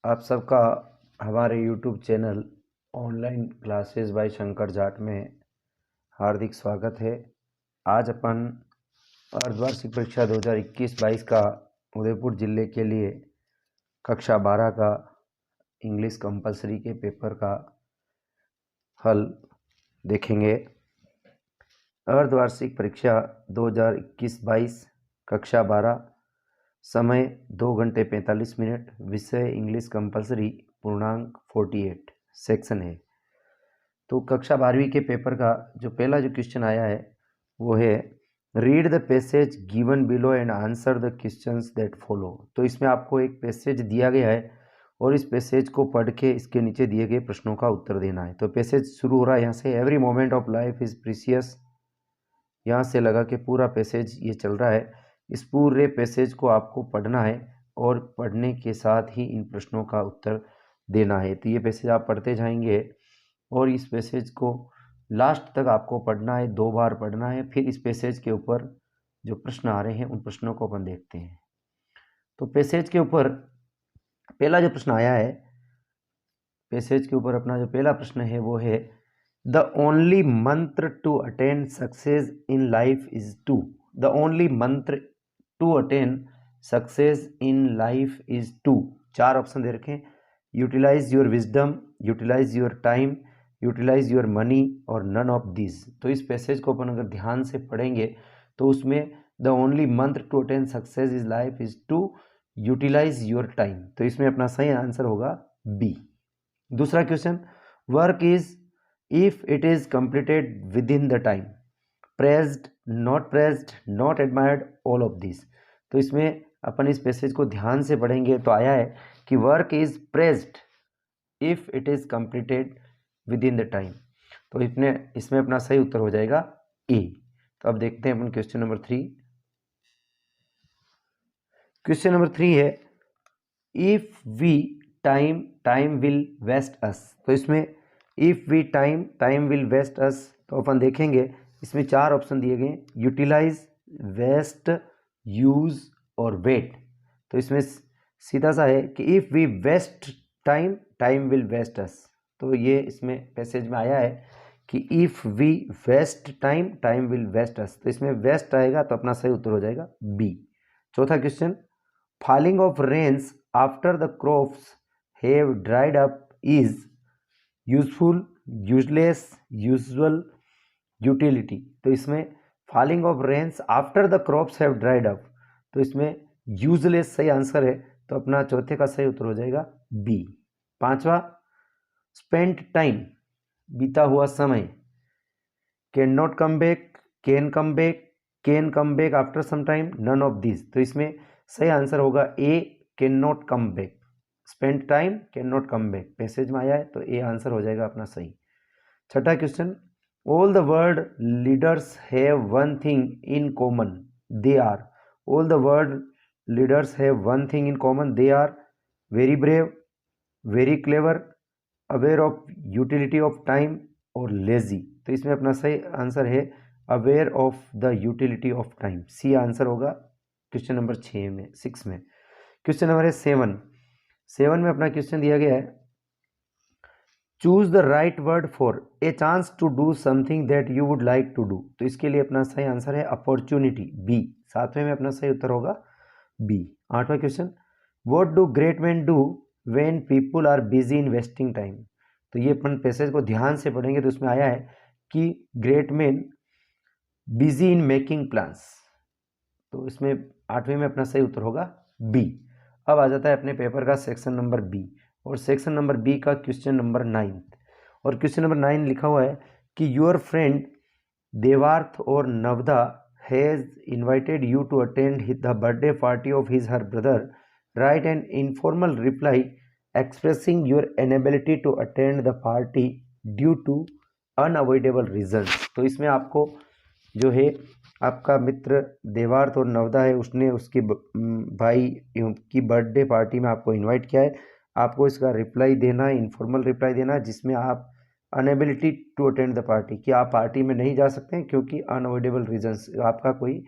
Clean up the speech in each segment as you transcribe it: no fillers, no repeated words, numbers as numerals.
आप सबका हमारे YouTube channel online classes bye Shankar Jat में हार्दिक स्वागत है। आज अपन अर्धवार्षिक परीक्षा 2021-22 का उदयपुर जिले के लिए कक्षा 12 का इंग्लिश कंपलसरी के पेपर का हल देखेंगे। अर्धवार्षिक परीक्षा 2021-22 कक्षा 12, समय 2 घंटे 45 मिनट, विषय इंग्लिश कंपलसरी, पूर्णांक 48, सेक्शन है। तो कक्षा 12वीं के पेपर का जो पहला जो क्वेश्चन आया है वो है read the passage given below and answer the questions that follow. तो इसमें आपको एक पैसेज दिया गया है और इस पैसेज को पढ़ के इसके नीचे दिए गए प्रश्नों का उत्तर देना है। तो पैसेज शुरू हो रहा है यहाँ से, every moment of life is precious. यहाँ से लगा के पूरा पैसेज ये चल रहा है। इस पूरे पैसेज को आपको पढ़ना है और पढ़ने के साथ ही इन प्रश्नों का उत्तर देना है। तो ये पैसेज आप पढ़ते जाएंगे और इस पैसेज को लास्ट तक आपको पढ़ना है, 2 बार पढ़ना है। फिर इस पैसेज के ऊपर जो प्रश्न आ रहे हैं उन प्रश्नों को अपन देखते हैं। तो पैसेज के ऊपर पहला जो प्रश्न आया है, पैसेज के ऊपर अपना जो पहला प्रश्न है वो है the only mantra to attain success in life is to. The only mantra to attain success in life is to. 4 option दे रखे हैं, utilise your wisdom, utilise your time, utilise your money और नन ऑफ दिस। तो इस passage को अपन अगर ध्यान से पढ़ेंगे तो उसमें the only mantra to attain success is life is to utilise your time. तो इसमें अपना सही आंसर होगा बी। दूसरा question, work is if it is completed within the time, praised, not admired, all of this. तो इसमें अपन इस passage को ध्यान से पढ़ेंगे तो आया है कि work is praised if it is completed within the time. तो इसमें अपना सही उत्तर हो जाएगा ए। तो अब देखते हैं अपन क्वेश्चन नंबर 3। क्वेश्चन नंबर 3 है if we time will waste us. तो इसमें if we time will waste us, तो अपन देखेंगे इसमें 4 ऑप्शन दिए गए, यूटिलाइज, वेस्ट, यूज और वेट। तो इसमें सीधा सा है कि if we waste time will waste us. तो ये इसमें पैसेज में आया है कि if we waste time will waste us. तो इसमें वेस्ट आएगा तो अपना सही उत्तर हो जाएगा बी। चौथा question, falling of rains after the crops have dried up is useful, useless, usual, utility. तो इसमें falling of rains after the crops have dried up, तो इसमें यूजलेस सही आंसर है। तो अपना चौथे का सही उत्तर हो जाएगा बी। पांचवा, स्पेंट टाइम, बीता हुआ समय, cannot come back, can come back after some time, none of this. तो इसमें सही आंसर होगा A, cannot come back. Spent time cannot come back passage में आया है तो ए आंसर हो जाएगा अपना सही। छठा question, all the world leaders have one thing in common, they are. All the world leaders have one thing in common, they are very brave, very clever, aware of utility of time और lazy. तो इसमें अपना सही answer है aware of the utility of time, C answer होगा question number 6 में। Question number है 7 में अपना क्वेश्चन दिया गया है choose the right word for a chance to do something that you would like to do. तो इसके लिए अपना सही आंसर है अपॉर्चुनिटी, बी। 7वें में अपना सही उत्तर होगा बी। 8वां question, what do great man do when people are busy investing time. तो ये अपन पैसेज को ध्यान से पढ़ेंगे तो उसमें आया है कि great man busy in making plans. तो इसमें 8वें में अपना सही उत्तर होगा बी। अब आ जाता है अपने पेपर का सेक्शन नंबर बी, और सेक्शन नंबर बी का क्वेश्चन नंबर 9। और क्वेश्चन नंबर 9 लिखा हुआ है कि your friend Devarth or Navda has invited you to attend the birthday party of his her brother, write an informal reply expressing your inability to attend the party due to unavoidable reasons. तो इसमें आपको जो है आपका मित्र देवार्थ और नवदा है, उसने उसके भाई की बर्थडे पार्टी में आपको इनवाइट किया है। आपको इसका रिप्लाई देना है, इनफॉर्मल रिप्लाई देना है, जिसमें आप अनएबिलिटी टू अटेंड द पार्टी, कि आप पार्टी में नहीं जा सकते हैं क्योंकि अनअवॉइडेबल रीजंस, आपका कोई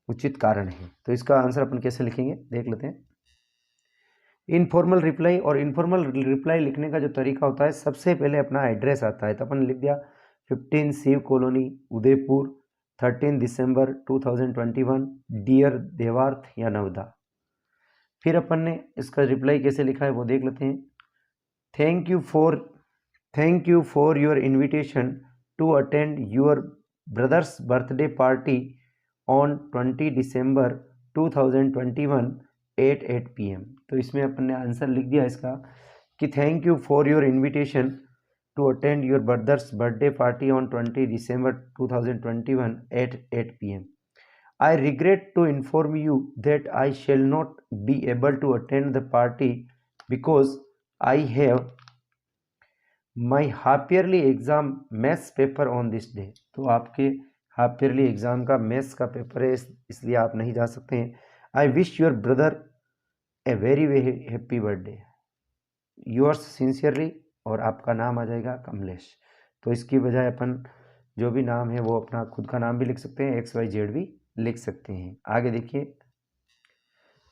उचित कारण है। तो इसका आंसर अपन कैसे लिखेंगे देख लेते हैं। इनफॉर्मल रिप्लाई, और इनफॉर्मल रिप्लाई लिखने का जो तरीका होता है, सबसे पहले अपना एड्रेस आता है, तो अपन लिख दिया 15 Shiv colony Udaipur 13 December 2021 dear देवार्थ या नवदा। फिर अपन ने इसका रिप्लाई कैसे लिखा है वो देख लेते हैं। Thank you for your invitation to attend your brother's birthday party on 20 December 2021 8 PM। तो इसमें अपन ने आंसर लिख दिया इसका कि thank you for your invitation to attend your brother's birthday party on 20 December 2021 8 PM। I regret to inform you that I shall not be able to attend the party because I have my half yearly exam maths paper on this day। तो आपके half yearly exam का maths का paper है, इसलिए आप नहीं जा सकते हैं। I wish your brother a very very happy birthday, yours sincerely, और आपका नाम आ जाएगा कमलेश। तो इसकी बजाय अपन जो भी नाम है वो अपना खुद का नाम भी लिख सकते हैं, XYZ भी लिख सकते हैं। आगे देखिए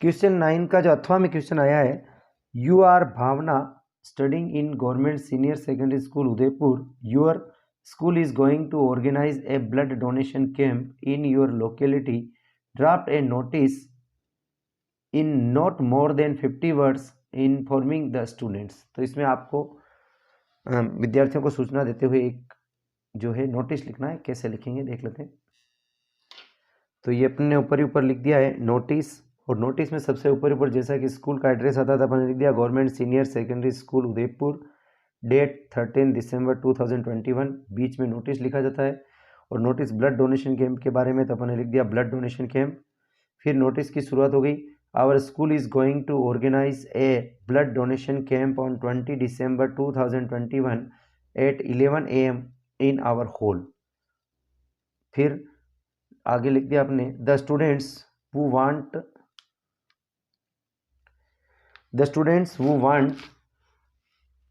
क्वेश्चन 9 का जो अथवा में क्वेश्चन आया है, you are Bhavna studying in government senior secondary school Udaipur, your school is going to organise a blood donation camp in your locality, draft a notice in not more than 50 words informing the students. तो इसमें आपको विद्यार्थियों को सूचना देते हुए एक जो है नोटिस लिखना है। कैसे लिखेंगे देख लेते हैं। तो ये अपने ने ऊपर ही ऊपर लिख दिया है नोटिस, और नोटिस में सबसे ऊपर जैसा कि स्कूल का एड्रेस आता था अपने लिख दिया government senior secondary school Udaipur, date 13 December 2021, बीच में नोटिस लिखा जाता है। और नोटिस ब्लड डोनेशन कैंप के बारे में, तो अपने लिख दिया ब्लड डोनेशन कैंप। फिर नोटिस की शुरुआत हो गई, our school is going to organise a blood donation camp on 20 December 2021 at 11 AM in our hall. फिर आगे लिख दिया आपने the students who want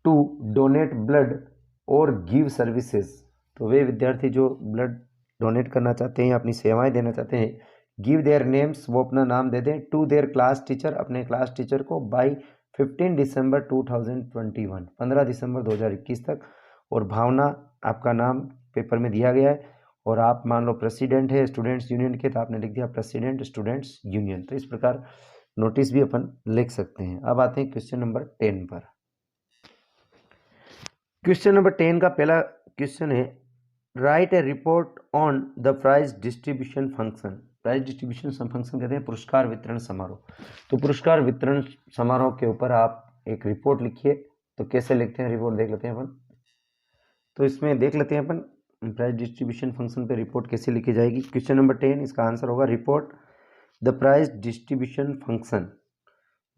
to donate blood और गिव सर्विसेज। तो वे विद्यार्थी जो ब्लड डोनेट करना चाहते हैं, अपनी सेवाएं देना चाहते हैं, गिव देयर नेम्स, वो अपना नाम दे दें, टू देयर क्लास टीचर, अपने क्लास टीचर को, बाई 15 दिसंबर 2021, 15 दिसंबर 2021 तक। और भावना आपका नाम पेपर में दिया गया है, और आप मान लो प्रेसिडेंट है स्टूडेंट्स यूनियन के, तो आपने लिख दिया प्रेसिडेंट स्टूडेंट्स यूनियन। तो इस प्रकार नोटिस भी अपन लिख सकते हैं। अब आते हैं क्वेश्चन नंबर 10 पर। क्वेश्चन नंबर 10 का पहला क्वेश्चन है, write a report on the prize distribution function. Prize distribution function कहते हैं पुरस्कार वितरण समारोह। तो पुरस्कार वितरण समारोह के ऊपर आप एक रिपोर्ट लिखिए। तो कैसे लिखते हैं रिपोर्ट देख लेते हैं अपन। तो इसमें देख लेते हैं अपन प्राइज डिस्ट्रीब्यूशन फंक्शन पे रिपोर्ट कैसे लिखी जाएगी। क्वेश्चन नंबर 10 इसका आंसर होगा report the prize distribution function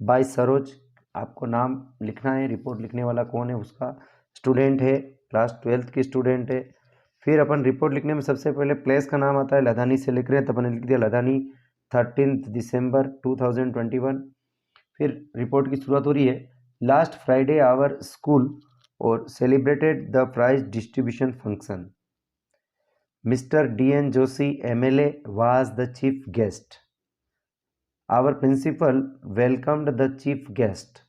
by Saroj. आपको नाम लिखना है, रिपोर्ट लिखने वाला कौन है, उसका स्टूडेंट है, क्लास 12th की स्टूडेंट है। फिर अपन रिपोर्ट लिखने में सबसे पहले प्लेस का नाम आता है, लधानी से लिख रहे हैं तो अपन लिख दिया लधानी 13 दिसंबर 2021। फिर रिपोर्ट की शुरुआत हो रही है, लास्ट फ्राइडे आवर स्कूल और celebrated the prize distribution function, mister DN Joshi MLA was the chief guest, our principal welcomed the chief guest,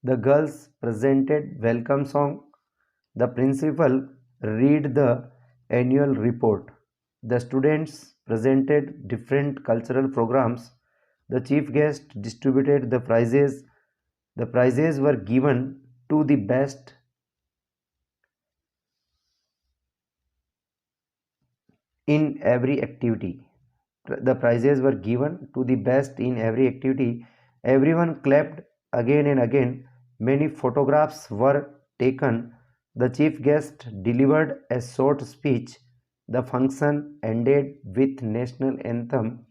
the girls presented welcome song, the principal read the annual report, the students presented different cultural programs, the chief guest distributed the prizes were given to the best in every activity, the prizes were given to the best in every activity, everyone clapped again and again, many photographs were taken, the chief guest delivered a short speech, the function ended with national anthem,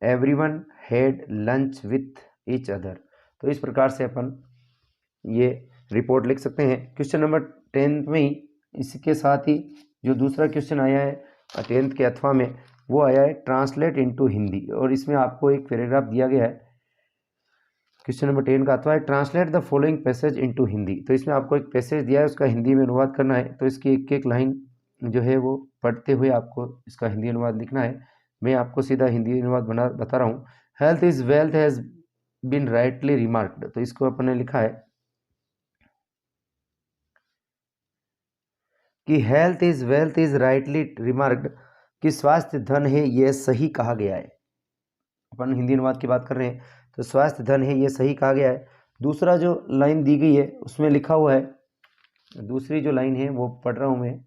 everyone had lunch with each other। तो इस प्रकार से अपन ये report लिख सकते हैं। Question number 10 में ही इसके साथ ही जो दूसरा क्वेश्चन आया है 10th के अथवा में, वो आया है ट्रांसलेट इनटू हिंदी। और इसमें आपको एक पैराग्राफ दिया गया है। क्वेश्चन नंबर 10 का अथवा है translate the following passage into Hindi. तो इसमें आपको एक पैसेज दिया है, उसका हिंदी में अनुवाद करना है। तो इसकी एक एक लाइन जो है वो पढ़ते हुए आपको इसका हिंदी अनुवाद लिखना है। मैं आपको सीधा हिंदी अनुवाद बता रहा हूँ। Health is wealth has been rightly remarked, तो इसको अपन ने लिखा है कि health is wealth is rightly remarked, कि स्वास्थ्य धन है ये सही कहा गया है। अपन हिंदी अनुवाद की बात कर रहे हैं, तो स्वास्थ्य धन है ये सही कहा गया है। दूसरा जो लाइन दी गई है उसमें लिखा हुआ है, दूसरी जो लाइन है वो पढ़ रहा हूँ मैं।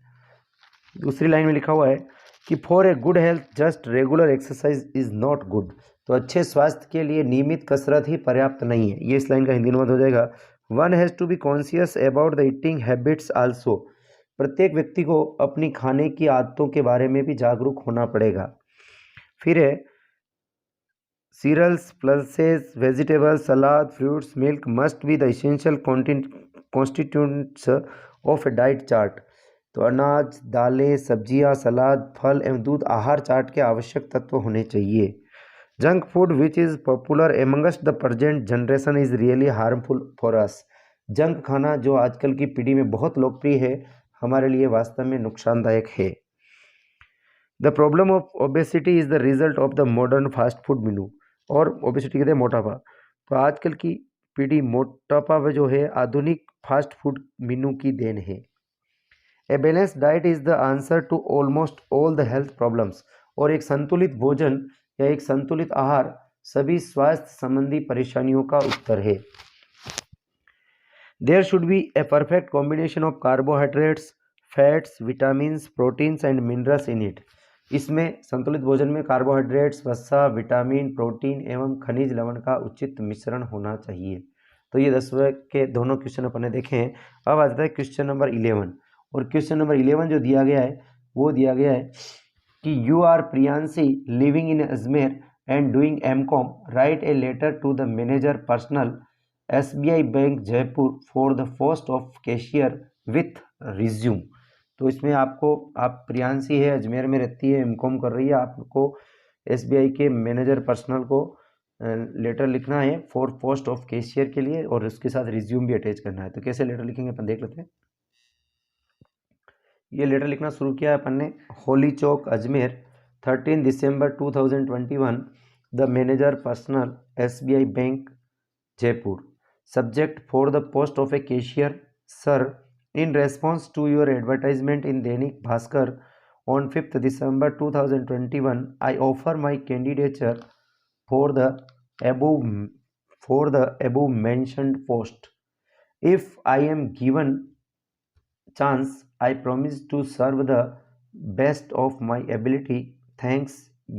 दूसरी लाइन में लिखा हुआ है कि for a good health just regular exercise is not good, तो अच्छे स्वास्थ्य के लिए नियमित कसरत ही पर्याप्त नहीं है। ये इस लाइन का हिंदी अनुवाद हो जाएगा, one has to be conscious about the eating habits also, प्रत्येक व्यक्ति को अपनी खाने की आदतों के बारे में भी जागरूक होना पड़ेगा। फिर है cereals, pulses, vegetables, salad, fruits, milk must be the essential constituents of a diet chart, तो अनाज, दालें, सब्जियां, सलाद, फल एवं दूध आहार चार्ट के आवश्यक तत्व होने चाहिए। Junk food which is popular amongst the present generation is really harmful for us, junk खाना जो आजकल की पीढ़ी में बहुत लोकप्रिय है हमारे लिए वास्तव में नुकसानदायक है। The problem of obesity is the result of the modern fast food मेनू, और ओबेसिटी कहते हैं मोटापा, तो आजकल की पीढ़ी मोटापा में जो है आधुनिक फास्ट फूड मेनू की देन है। A balance diet is the answer to almost all the health problems, और एक संतुलित भोजन या एक संतुलित आहार सभी स्वास्थ्य संबंधी परेशानियों का उत्तर है। There should be a perfect combination of carbohydrates, fats, vitamins, proteins and minerals in it, इसमें संतुलित भोजन में कार्बोहाइड्रेट्स, वसा, विटामिन, प्रोटीन एवं खनिज लवण का उचित मिश्रण होना चाहिए। तो ये 10वें के दोनों क्वेश्चन अपन ने देखे हैं। अब आ जाता है क्वेश्चन नंबर 11, और क्वेश्चन नंबर 11 जो दिया गया है वो दिया गया है कि you are Priyanshi living in Ajmer and doing MCom, write a letter to the manager personal SBI bank Jaipur for the post of cashier with resume. तो इसमें आपको, आप प्रियांशी है, अजमेर में रहती है, एमकॉम कर रही है, आपको SBI के मैनेजर पर्सनल को लेटर लिखना है फॉर पोस्ट ऑफ कैशियर के लिए, और उसके साथ रिज्यूम भी अटैच करना है। तो कैसे लेटर लिखेंगे अपन देख लेते हैं। ये लेटर लिखना शुरू किया है अपन ने, होली चौक Ajmer 13 December 2021, the manager personal SBI bank Jaipur, subject for the post of a cashier, sir, in response to your advertisement in Dainik Bhaskar on 5th December 2021, I offer my candidature for the above mentioned post. If I am given chance, I promise to serve the best of my ability. Thanks,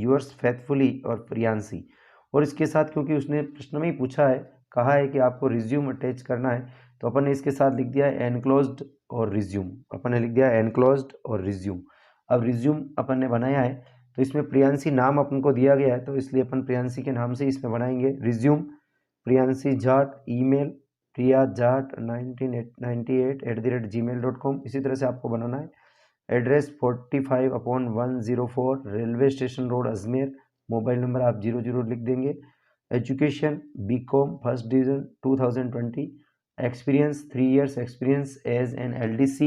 yours faithfully, और प्रियांशी। और इसके साथ क्योंकि उसने प्रश्न में ही पूछा है, कहा है कि आपको रिज्यूम अटैच करना है, तो अपन ने इसके साथ लिख दिया है एनक्लोज्ड और रिज्यूम, अपन ने लिख दिया है एनक्लोज्ड और रिज्यूम। अब रिज्यूम अपन ने बनाया है, तो इसमें प्रियांशी नाम अपन को दिया गया है, तो इसलिए अपन प्रियांशी के नाम से इसमें बनाएंगे resume. Priyanshi Jat, email Priya Jat 1998@gmail.com, इसी तरह से आपको बनाना है। Address 45/104 railway station road Ajmer, mobile number आप 00 लिख देंगे। Education BCom first division 2020, experience 3 years experience as an LDC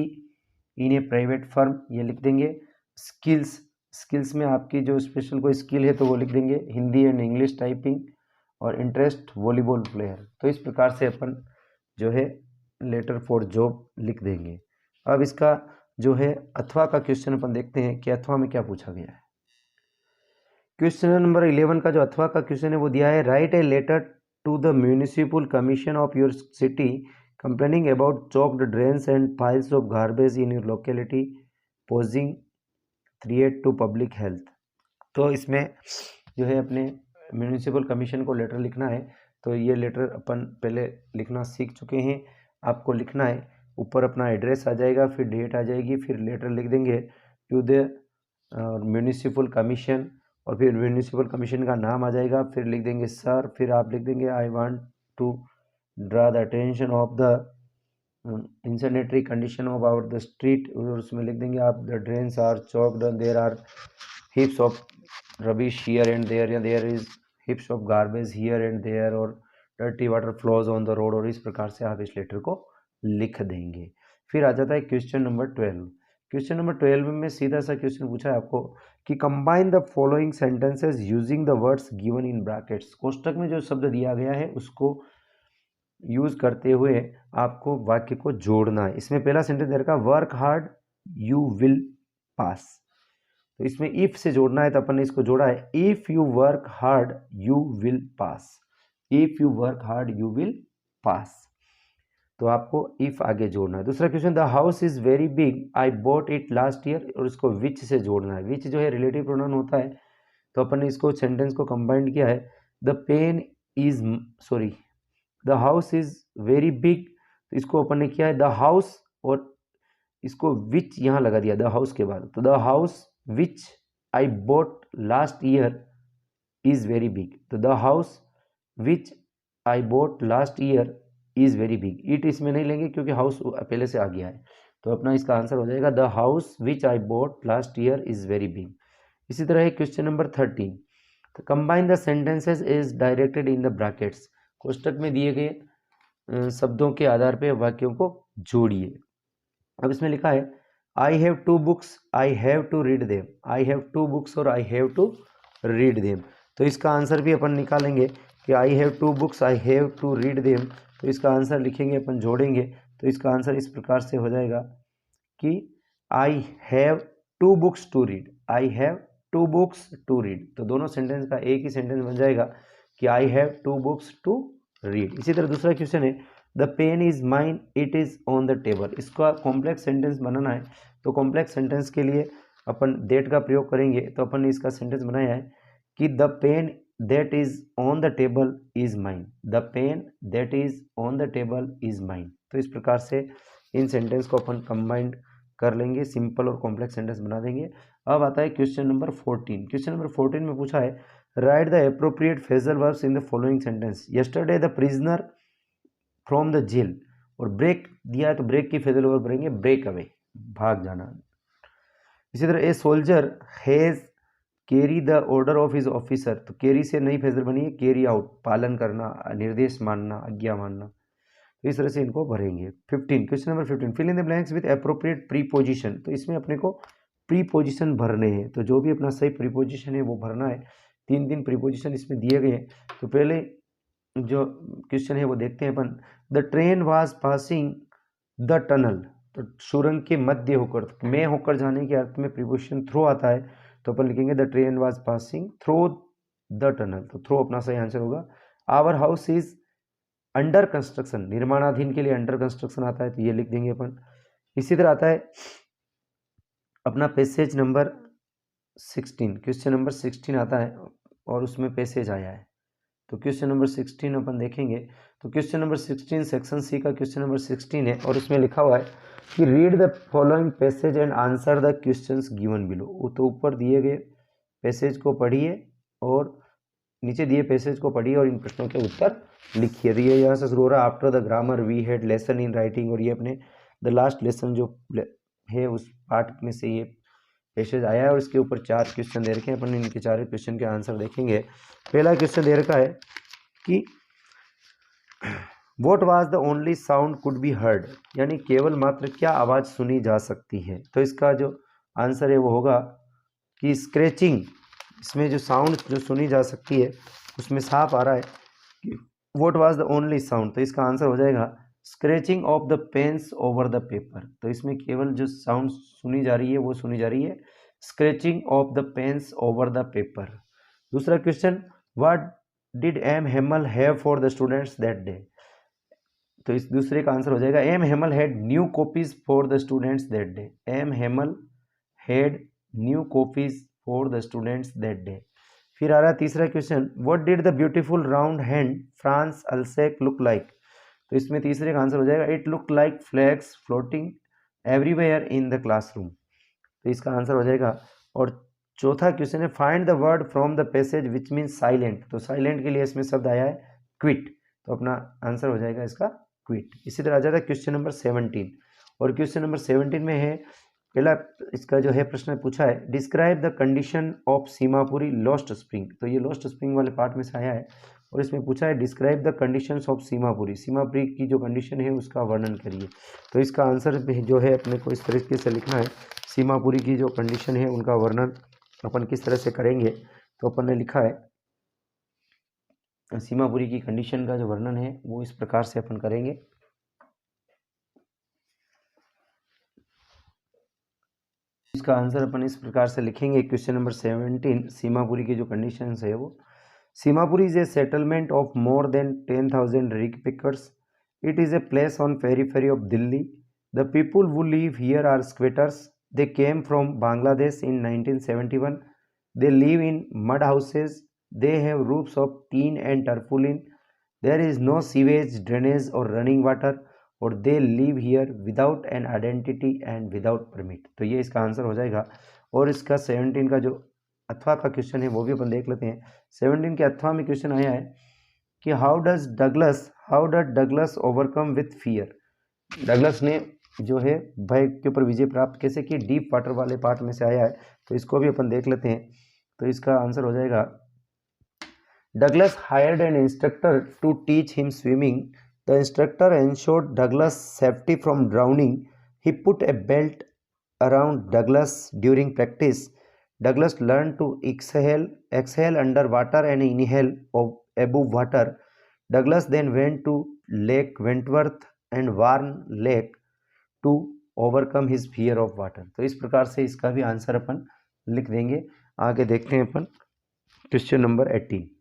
in a private firm, ये लिख देंगे। स्किल्स में आपकी जो स्पेशल कोई स्किल है तो वो लिख देंगे, हिंदी एंड इंग्लिश टाइपिंग, और इंटरेस्ट वॉलीबॉल प्लेयर। तो इस प्रकार से अपन जो है लेटर फॉर जॉब लिख देंगे। अब इसका जो है अथवा का क्वेश्चन अपन देखते हैं कि अथवा में क्या पूछा गया है। क्वेश्चन नंबर 11 का जो अथवा का क्वेश्चन है वो दिया है, write a letter to the municipal commission of your city complaining about choked drains and piles of garbage in your locality posing threat to public health. तो इसमें जो है अपने म्यूनिसिपल कमीशन को लेटर लिखना है, तो ये लेटर अपन पहले लिखना सीख चुके हैं। आपको लिखना है, ऊपर अपना एड्रेस आ जाएगा, फिर डेट आ जाएगी, फिर लेटर लिख देंगे टू द म्यूनिसिपल कमीशन, और फिर म्यूनिसिपल कमीशन का नाम आ जाएगा, फिर लिख देंगे सर, फिर आप लिख देंगे I want to draw the attention of the insanitary condition of our the street, और उसमें लिख देंगे आप the drains are choked, there are heaps of rubbish here and there, या there is heaps of garbage here and there, और dirty water flows on the road, और इस प्रकार से आप इस लेटर को लिख देंगे। फिर आ जाता है क्वेश्चन नंबर 12। क्वेश्चन नंबर 12 में सीधा सा क्वेश्चन पूछा है आपको कि combine the following sentences using the words given in brackets. कोष्टक में जो शब्द दिया गया है उसको यूज करते हुए आपको वाक्य को जोड़ना है। इसमें पहला सेंटेंस दे रखा है work hard you will pass, तो इसमें इफ से जोड़ना है, तो अपन ने इसको जोड़ा है if you work hard you will pass, if you work hard you will pass, तो आपको इफ आगे जोड़ना है। दूसरा question the house is very big I bought it last year, और इसको विच से जोड़ना है। विच जो है रिलेटिव प्रोनाउन होता है, तो अपन ने इसको सेंटेंस को कंबाइंड किया है the pen is sorry the house is very big, तो इसको अपन ने किया है द हाउस और इसको विच यहाँ लगा दिया द हाउस के बाद, तो the house which I bought last year is very big, तो the house which I bought last year is very big. It इसमें नहीं लेंगे क्योंकि हाउस पहले से आ गया है, तो अपना इसका आंसर हो जाएगा the house which I bought last year is very big. इसी तरह है क्वेश्चन नंबर 13, तो combine the sentences is directed in the brackets. कोष्टक में दिए गए शब्दों के आधार पर वाक्यों को जोड़िए। अब इसमें लिखा है I have two books I have to read them, I have two books और I have to read them, तो इसका आंसर भी अपन निकालेंगे कि I have two books I have to read them, तो इसका आंसर लिखेंगे अपन जोड़ेंगे, तो इसका आंसर इस प्रकार से हो जाएगा कि I have two books to read, I have two books to read, तो दोनों सेंटेंस का एक ही सेंटेंस बन जाएगा कि I have two books to read. इसी तरह दूसरा क्वेश्चन है the pen is mine it is on the table, इसका कॉम्प्लेक्स सेंटेंस बनाना है, तो कॉम्प्लेक्स सेंटेंस के लिए अपन दैट का प्रयोग करेंगे, तो अपन ने इसका सेंटेंस बनाया है कि the pen that is on the table is mine, the pen that is on the table is mine, तो इस प्रकार से इन सेंटेंस को अपन कंबाइंड कर लेंगे, सिंपल और कॉम्प्लेक्स सेंटेंस बना देंगे। अब आता है क्वेश्चन नंबर 14। क्वेश्चन नंबर 14 में पूछा है write the appropriate phrasal verbs in the following sentence. Yesterday the prisoner from the jail, और ब्रेक दिया है तो ब्रेक की फ्रेजल वर्ब बनेंगे ब्रेक अवे, भाग जाना। इसी तरह a soldier has carry the order of his officer, तो कैरी से नई फ्रेजल बनी है कैरी आउट, पालन करना, निर्देश मानना, आज्ञा मानना, तो इस तरह से इनको भरेंगे। 15 question number 15 fill in the blanks with appropriate preposition, तो इसमें अपने को प्रीपोजिशन भरने हैं, तो जो भी अपना सही प्रीपोजिशन है वो भरना है। 3 प्रीपोजिशन इसमें दिए गए हैं, तो पहले जो क्वेश्चन है वो देखते हैं अपन। The train was passing the tunnel, तो सुरंग के मध्य होकर, में होकर जाने के अर्थ में प्रीपोजिशन थ्रू आता है, तो अपन लिखेंगे the train was passing through the tunnel, तो थ्रू अपना सही आंसर होगा। Our house is under construction, निर्माणाधीन के लिए अंडर कंस्ट्रक्शन आता है, तो ये लिख देंगे अपन। इसी तरह आता है अपना पैसेज नंबर 16, क्वेश्चन नंबर 16 आता है और उसमें पैसेज आया है, तो क्वेश्चन नंबर 16 अपन देखेंगे। तो क्वेश्चन नंबर 16 सेक्शन सी का क्वेश्चन नंबर 16 है, और उसमें लिखा हुआ है कि read the following passage and answer the questions given below. तो ऊपर दिए गए पैसेज को पढ़िए और नीचे दिए पैसेज को पढ़िए और इन प्रश्नों के उत्तर लिखिए। तो ये यहाँ से शुरू हो रहा है after the grammar we had lesson in writing, और ये अपने द लास्ट लेसन जो है उस पार्ट में से ये पैसेज आया है, और इसके ऊपर 4 क्वेश्चन दे रखे हैं। अपन इनके 4 क्वेश्चन के आंसर देखेंगे। पहला क्वेश्चन दे रखा है कि what was the only sound could be heard, यानी केवल मात्र क्या आवाज़ सुनी जा सकती है, तो इसका जो आंसर है वो होगा कि स्क्रैचिंग। इसमें जो साउंड जो सुनी जा सकती है उसमें साफ आ रहा है कि what was the only sound, तो इसका आंसर हो जाएगा scratching of the pens over the paper, तो इसमें केवल जो साउंड सुनी जा रही है वो सुनी जा रही है scratching of the pens over the paper. दूसरा question what did M Hamel have for the students that day, तो इस दूसरे का आंसर हो जाएगा M Hamel had new copies for the students that day, M Hamel had new copies for the students that day. फिर आ रहा है तीसरा question what did the beautiful round hand France Alsace look like, तो इसमें तीसरे का answer हो जाएगा it look like flags floating everywhere in the classroom, तो इसका आंसर हो जाएगा। और चौथा क्वेश्चन है find the word from the passage which means silent, तो साइलेंट के लिए इसमें शब्द आया है क्विट, तो अपना आंसर हो जाएगा इसका क्विट। इसी तरह आ जाता है क्वेश्चन नंबर 17, और क्वेश्चन नंबर 17 में है पहला इसका जो है प्रश्न पूछा है describe the condition of Seemapuri lost spring, तो ये लॉस्ट स्प्रिंग वाले पार्ट में से आया है, और इसमें पूछा है describe the conditions of Seemapuri, Seemapuri की जो कंडीशन है उसका वर्णन करिए, तो इसका आंसर जो है अपने को इस तरीके से लिखना है सीमापुरी की जो कंडीशन है उनका वर्णन अपन किस तरह से करेंगे, तो अपन ने लिखा है सीमापुरी की कंडीशन का जो वर्णन है वो इस प्रकार से अपन करेंगे। इसका आंसर अपन इस प्रकार से लिखेंगे। क्वेश्चन नंबर 17 सीमापुरी की जो कंडीशंस है वो, Seemapuri is a settlement of more than 10,000 rig pickers. It is a place on periphery of Delhi. The people who live here are squatters. They came from Bangladesh in 1971. They live in mud houses. They have roofs of tin and tarpaulin. There is no sewage, drainage or running water. और they live here without an identity and without permit. तो ये इसका answer हो जाएगा। और इसका 17 का जो अथवा का क्वेश्चन है वो भी अपन देख लेते हैं। 17 के अथवा में क्वेश्चन आया है कि how does Douglas overcome with fear. Douglas ने जो है भय के ऊपर विजय प्राप्त कैसे की, डीप वाटर वाले पार्ट में से आया है, तो इसको भी अपन देख लेते हैं। तो इसका आंसर हो जाएगा Douglas hired an instructor to teach him swimming. The instructor ensured Douglas' safety from drowning. He put a belt around Douglas during practice. Douglas learned to exhale underwater and inhale above water. Douglas then went to Lake Wentworth and Warn Lake to overcome his fear of water. तो इस प्रकार से इसका भी answer अपन लिख देंगे। आगे देखते हैं अपन क्वेश्चन नंबर 18।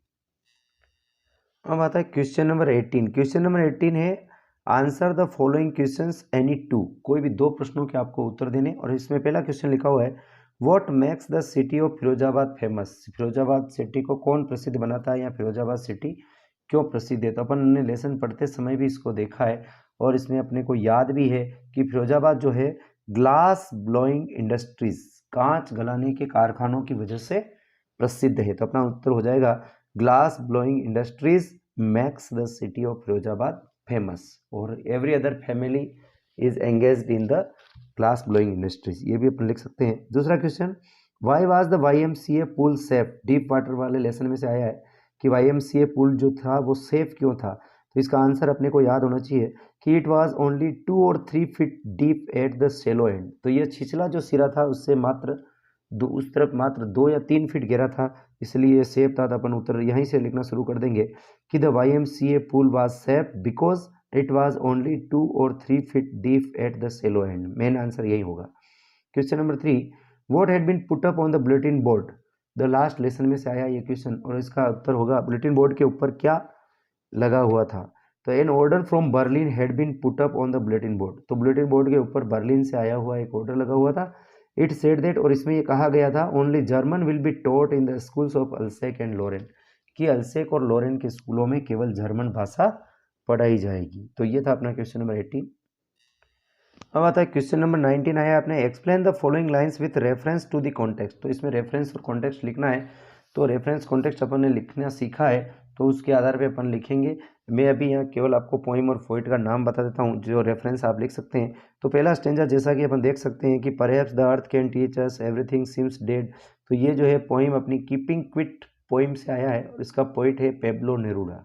अब आता है क्वेश्चन नंबर 18। क्वेश्चन नंबर 18 है answer the following questions any two. कोई भी दो प्रश्नों के आपको उत्तर देने। और इसमें पहला क्वेश्चन लिखा हुआ है what makes the city of Firozabad famous. Firozabad city को कौन प्रसिद्ध बनाता है या फिरोजाबाद सिटी क्यों प्रसिद्ध है। तो अपन ने लेसन पढ़ते समय भी इसको देखा है और इसमें अपने को याद भी है कि फिरोजाबाद जो है ग्लास ब्लोइंग इंडस्ट्रीज, कांच गलाने के कारखानों की वजह से प्रसिद्ध है। तो अपना उत्तर हो जाएगा glass blowing industries makes the city of Firozabad famous. और every other family is engaged in the glass blowing industries, ये भी अपन लिख सकते हैं। दूसरा question why was the YMCA pool safe. Deep water वाले लेसन में से आया है कि YMCA पूल जो था वो सेफ क्यों था। तो इसका आंसर अपने को याद होना चाहिए कि इट वाज ओनली 2 और 3 feet deep at the shallow and. तो ये छिछला जो सिरा था उससे मात्र उस तरफ मात्र 2 या 3 फीट गहरा था, इसलिए सेफ था। तो अपन उत्तर यहीं से लिखना शुरू कर देंगे कि the YMCA pool was safe because it was only 2 और 3 feet deep at the shallow end. Main answer यही होगा। Question number 3 what had been put up on the bulletin board. The last lesson में से आया ये question और इसका उत्तर होगा बुलेटिन बोर्ड के ऊपर क्या लगा हुआ था। तो an order from Berlin had been put up on the bulletin board. तो बुलेटिन बोर्ड के ऊपर बर्लिन से आया हुआ एक ऑर्डर लगा हुआ था। इट सेड दैट, और इसमें ये कहा गया था only German will be taught in the schools of Alsace and Lorraine, कि अल्सेक और लोरेन के स्कूलों में केवल जर्मन भाषा पढ़ाई जाएगी। तो ये था अपना क्वेश्चन नंबर 18। अब आता है क्वेश्चन नंबर 19 आया आपने explain the following lines with reference to the context. तो इसमें रेफरेंस और कॉन्टेक्स्ट लिखना है। तो रेफरेंस कॉन्टेक्स्ट अपन ने लिखना सीखा है तो उसके आधार पे अपन लिखेंगे। मैं अभी यहाँ केवल आपको पोइम और पोइट का नाम बता देता हूँ जो रेफरेंस आप लिख सकते हैं। तो पहला स्टेंजा जैसा कि अपन देख सकते हैं कि perhaps the earth can teach us everything seems dead. तो ये जो है पोइम अपनी कीपिंग क्विट पोइम से आया है और इसका पोइट है पेब्लो नेरूदा।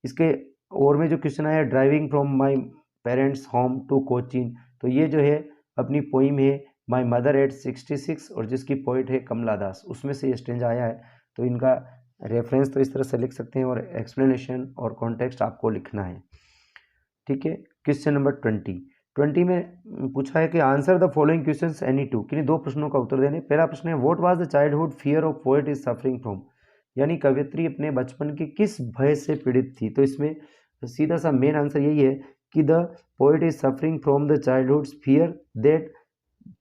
इसके और में जो क्वेश्चन आया driving from my parents home to Cochin, तो ये जो है अपनी पोइम है माई मदर एट 66 और जिसकी पोइट है कमला दास, उसमें से ये स्टेंजा आया है। तो इनका रेफरेंस तो इस तरह से लिख सकते हैं और एक्सप्लेनेशन और कॉन्टेक्स्ट आपको लिखना है। ठीक है। क्वेश्चन नंबर 20 में पूछा है कि answer the following questions any two, किन्हीं दो प्रश्नों का उत्तर देने। पहला प्रश्न है what was the childhood fear of poet is suffering from, यानी कवियत्री अपने बचपन के किस भय से पीड़ित थी। तो इसमें सीधा सा मेन आंसर यही है कि the poet is suffering from the childhood fear that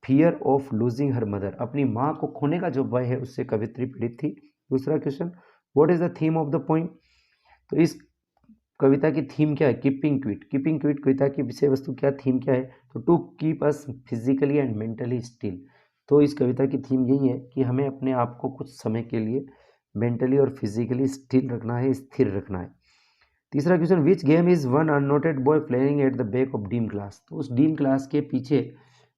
fear of losing her mother, अपनी माँ को खोने का जो भय है उससे कवित्री पीड़ित थी। दूसरा question what is the theme of the poem, तो इस कविता की थीम क्या है कीपिंग क्विट। कीपिंग क्विट कविता की विषय वस्तु क्या थीम क्या है, तो to keep us physically and mentally still. तो इस कविता की थीम यही है कि हमें अपने आप को कुछ समय के लिए मेंटली और फिजिकली स्टिल रखना है, स्थिर रखना है। तीसरा question which game is one unnoted boy playing at the back of dim class, तो उस डीम क्लास के पीछे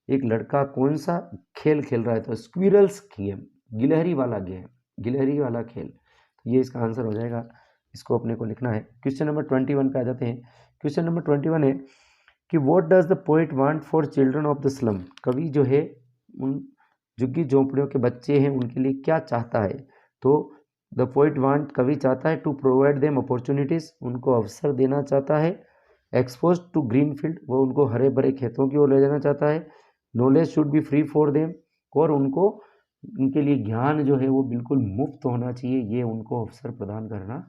एक लड़का कौन सा खेल खेल रहा है, तो स्क्विरल्स गेम, गिलहरी वाला गेम, गिलहरी वाला खेल। तो ये इसका आंसर हो जाएगा, इसको अपने को लिखना है। क्वेश्चन नंबर 21 पे आ जाते हैं। क्वेश्चन नंबर 21 है कि what does the poet want for children of the slum, कवि जो है उन झुग्गी झोंपड़ियों के बच्चे हैं उनके लिए क्या चाहता है? तो द पोइट वांट, कवि चाहता है टू प्रोवाइड देम अपॉर्चुनिटीज़, उनको अवसर देना चाहता है। एक्सपोज टू ग्रीन फील्ड, वो उनको हरे भरे खेतों की ओर ले जाना चाहता है। Knowledge should be free for them, और उनको उनके लिए ज्ञान जो है वो बिल्कुल मुफ्त होना चाहिए, ये उनको अवसर प्रदान करना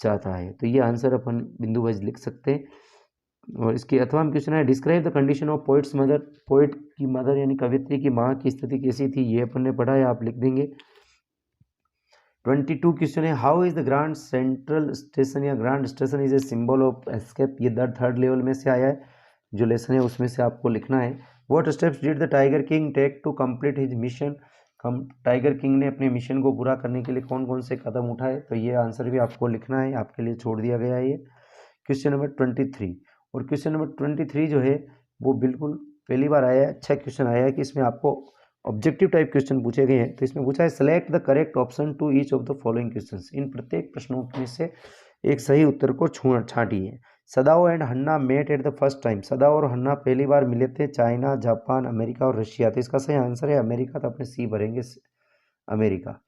चाहता है। तो ये आंसर अपन बिंदु वाइज लिख सकते हैं। और इसके अथवा हम क्वेश्चन है describe the condition of poets mother, poet की मदर यानी कवित्री की माँ की स्थिति कैसी थी, ये अपन ने पढ़ा है, आप लिख देंगे। 22 क्वेश्चन है how is the Grand Central Station या Grand Station is a symbol of escape, ये थर्ड लेवल में से आया है, जो लेसन है उसमें से आपको लिखना है। What steps did the tiger king take to complete his mission, tiger king ने अपने मिशन को पूरा करने के लिए कौन कौन से कदम उठाए, तो ये आंसर भी आपको लिखना है, आपके लिए छोड़ दिया गया है ये। क्वेश्चन नंबर 23, और क्वेश्चन नंबर 23 जो है वो बिल्कुल पहली बार आया है, अच्छा क्वेश्चन आया है कि इसमें आपको ऑब्जेक्टिव टाइप क्वेश्चन पूछे गए हैं। तो इसमें पूछा है select the correct option to each of the following questions, इन प्रत्येक प्रश्नों में से एक सही उत्तर को छांटिए। Sadao and Hannah met at the first time, Sadao और हन्ना पहली बार मिले थे चाइना, जापान, अमेरिका और रशिया, तो इसका सही आंसर है अमेरिका, तो अपने सी भरेंगे America.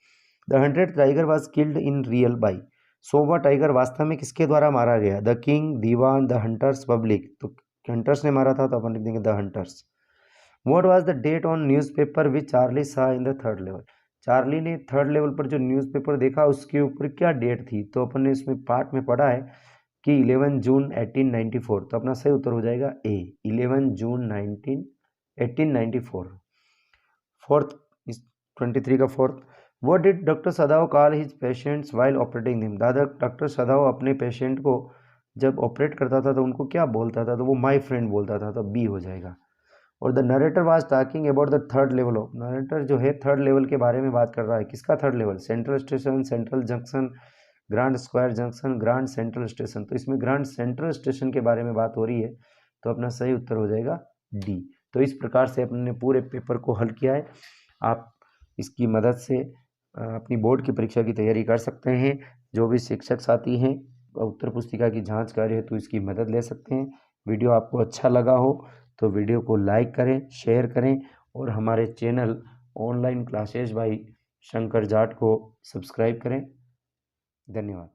The 100th tiger was killed in real by, 100वां टाइगर वास्तव में किसके द्वारा मारा गया? द किंग, दीवान, द हंटर्स, पब्लिक, तो हंटर्स ने मारा था, तो अपन लिख देंगे the hunters. What was the date on newspaper which Charlie saw in the third level, Charlie ने थर्ड लेवल पर जो न्यूज़पेपर देखा उसके ऊपर क्या डेट थी, तो अपन ने इसमें पार्ट में पढ़ा है कि 11 जून 1894, तो अपना सही उत्तर हो जाएगा ए, 11 जून 1894। फोर्थ, 23 का fourth, what did doctor Sadao call his patients while operating him, दादा डॉक्टर सदाओ अपने पेशेंट को जब ऑपरेट करता था तो उनको क्या बोलता था, तो वो माय फ्रेंड बोलता था, तो बी हो जाएगा। और the narrator was talking about the third level of, narrator जो है थर्ड लेवल के बारे में बात कर रहा है, किसका third level? Central station, central junction, grand square junction, grand Central station, तो इसमें ग्रांड सेंट्रल स्टेशन के बारे में बात हो रही है, तो अपना सही उत्तर हो जाएगा डी। तो इस प्रकार से अपने पूरे पेपर को हल किया है। आप इसकी मदद से अपनी बोर्ड की परीक्षा की तैयारी कर सकते हैं। जो भी शिक्षक साथी हैं उत्तर पुस्तिका की जांच कार्य हेतु इसकी मदद ले सकते हैं। वीडियो आपको अच्छा लगा हो तो वीडियो को लाइक करें, शेयर करें, और हमारे channel online classes bye Shankar Jat को सब्सक्राइब करें। धन्यवाद।